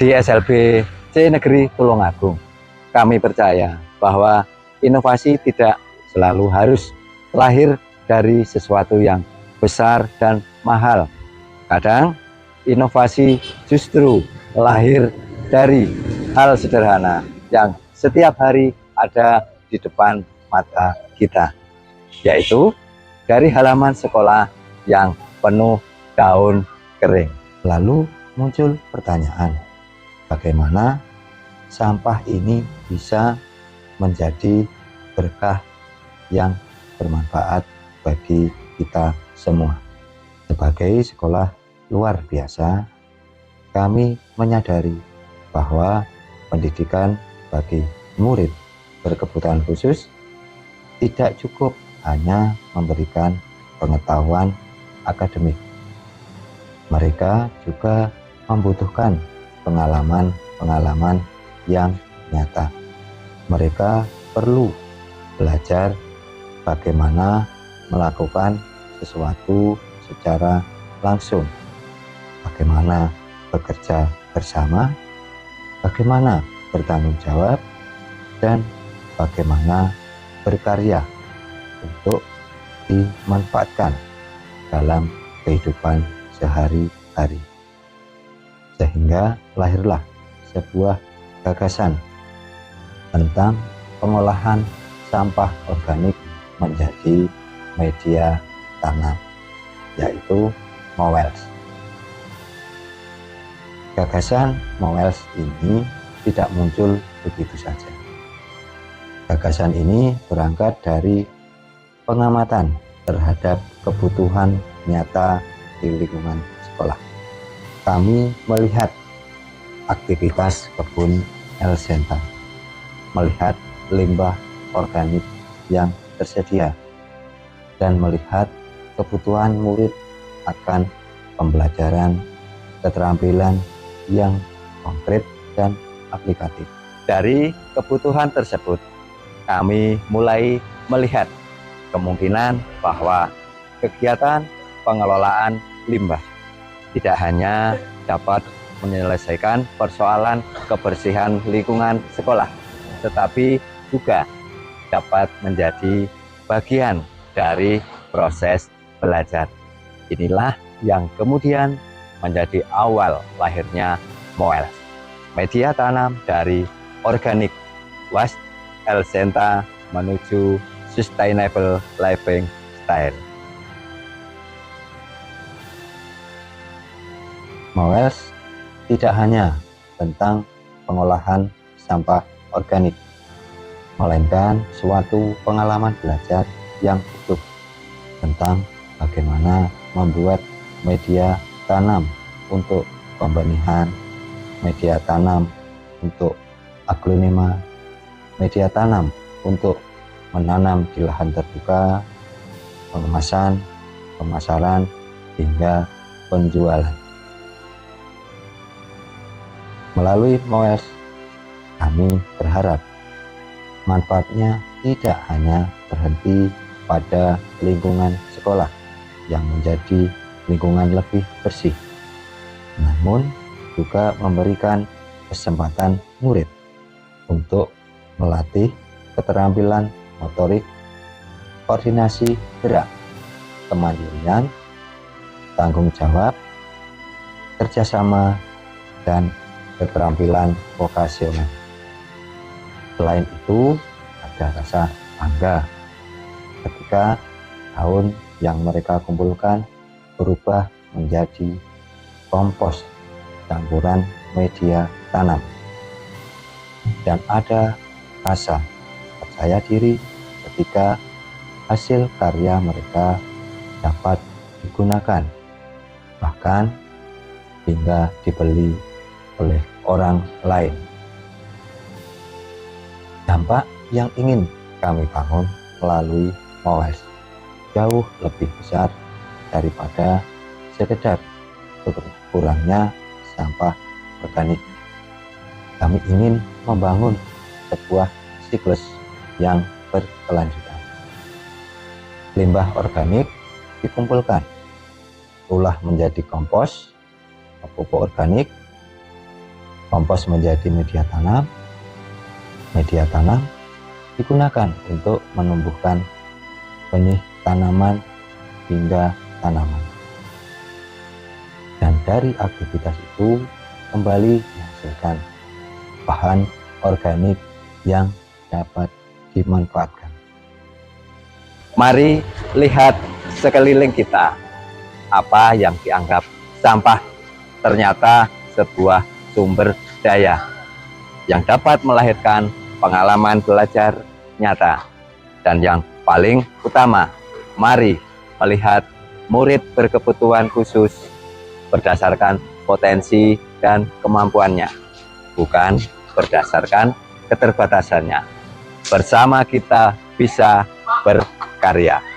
Di SLB C Negeri Tulungagung, kami percaya bahwa inovasi tidak selalu harus lahir dari sesuatu yang besar dan mahal. Kadang inovasi justru lahir dari hal sederhana yang setiap hari ada di depan mata kita, yaitu dari halaman sekolah yang penuh daun kering. Lalu muncul pertanyaan, bagaimana sampah ini bisa menjadi berkah yang bermanfaat bagi kita semua. Sebagai sekolah luar biasa, kami menyadari bahwa pendidikan bagi murid berkebutuhan khusus tidak cukup hanya memberikan pengetahuan akademik. Mereka juga membutuhkan pengalaman-pengalaman yang nyata. Mereka perlu belajar bagaimana melakukan sesuatu secara langsung, bagaimana bekerja bersama, bagaimana bertanggung jawab, dan bagaimana berkarya untuk dimanfaatkan dalam kehidupan sehari-hari. Sehingga lahirlah sebuah gagasan tentang pengolahan sampah organik menjadi media tanam, yaitu Mowels. Gagasan Mowels ini tidak muncul begitu saja. Gagasan ini berangkat dari pengamatan terhadap kebutuhan nyata di lingkungan sekolah. Kami melihat aktivitas kebun Elsenta, melihat limbah organik yang tersedia, dan melihat kebutuhan murid akan pembelajaran keterampilan yang konkret dan aplikatif. Dari kebutuhan tersebut, kami mulai melihat kemungkinan bahwa kegiatan pengelolaan limbah tidak hanya dapat menyelesaikan persoalan kebersihan lingkungan sekolah, tetapi juga dapat menjadi bagian dari proses belajar. Inilah yang kemudian menjadi awal lahirnya Mowels, media tanam dari organik waste Elsenta menuju sustainable living style. Mowels tidak hanya tentang pengolahan sampah organik, melainkan suatu pengalaman belajar yang utuh tentang bagaimana membuat media tanam untuk pembenihan, media tanam untuk aglonema, media tanam untuk menanam di lahan terbuka, pengemasan, pemasaran, hingga penjualan. Melalui Mowels, kami berharap manfaatnya tidak hanya berhenti pada lingkungan sekolah yang menjadi lingkungan lebih bersih, namun juga memberikan kesempatan murid untuk melatih keterampilan motorik, koordinasi gerak, kemandirian, tanggung jawab, kerjasama, dan keterampilan vokasional. Selain itu, ada rasa bangga ketika daun yang mereka kumpulkan berubah menjadi kompos campuran media tanam, dan ada rasa percaya diri ketika hasil karya mereka dapat digunakan, bahkan hingga dibeli oleh orang lain. Dampak yang ingin kami bangun melalui Mowels jauh lebih besar daripada sekedar berkurangnya sampah organik. Kami ingin membangun sebuah siklus yang berkelanjutan. Limbah organik dikumpulkan, olah menjadi kompos, pupuk organik, Kompos menjadi media tanam. Media tanam digunakan untuk menumbuhkan benih tanaman hingga tanaman. Dan dari aktivitas itu kembali menghasilkan bahan organik yang dapat dimanfaatkan. Mari lihat sekeliling kita. Apa yang dianggap sampah ternyata sebuah sumber daya yang dapat melahirkan pengalaman belajar nyata. Dan yang paling utama, mari melihat murid berkebutuhan khusus berdasarkan potensi dan kemampuannya, bukan berdasarkan keterbatasannya. Bersama kita bisa berkarya.